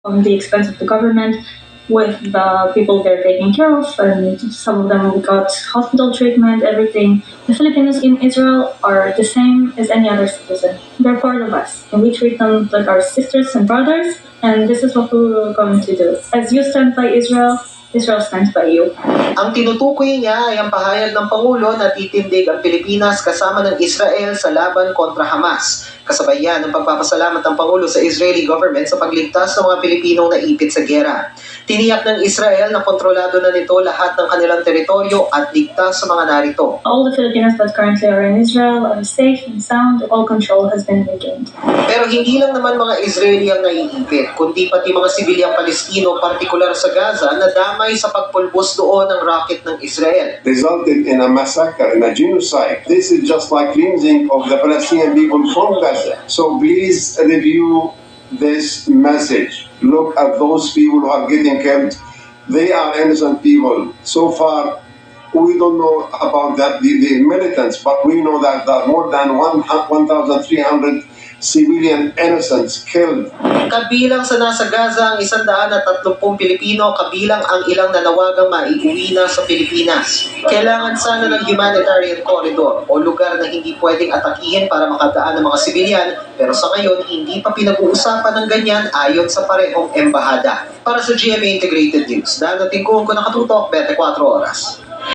on the expense of the government with the people they're taking care of, and some of them got hospital treatment, everything. The Filipinos in Israel are the same as any other citizen. They're part of us, and we treat them like our sisters and brothers, and this is what we're going to do. As you stand by Israel, Israel stands by you. Ang tinutukoy niya ay ang pahayag ng Pangulo na titindig ang Pilipinas kasama ng Israel sa laban kontra Hamas. Kasabay yan ang pagpapasalamat ng Pangulo sa Israeli government sa pagligtas ng mga Pilipinong naipit sa giyera. Tiniyak ng Israel na kontrolado na nito lahat ng kanilang teritoryo at ligtas sa mga narito. All the Filipinos that currently are in Israel are safe and sound. All control has been regained. Pero hindi lang naman mga Israeli ang naiipit, kundi pati mga sibilyang Palestino, partikular sa Gaza, na damay sa pagpulbos doon ng rocket ng Israel. Resulted in a massacre, in a genocide. This is just like cleansing of the Palestinian people from Gaza. So please review this message. Look at those people who are getting killed. They are innocent people. So far, we don't know about that, the militants, but we know that there are more than 1,300 civilian innocents killed. Kabilang sa nasa Gaza ang 130 Pilipino, kabilang ang ilang nanawagang maiuwi na sa Pilipinas. Kailangan sana ng humanitarian corridor o lugar na hindi pwedeng atakihin para makadaan ng mga sibilyan, pero sa ngayon hindi pa pinag-uusapan ng ganyan ayon sa parehong embahada. Para sa GMA Integrated News, dadating ko nakatutok 24 oras.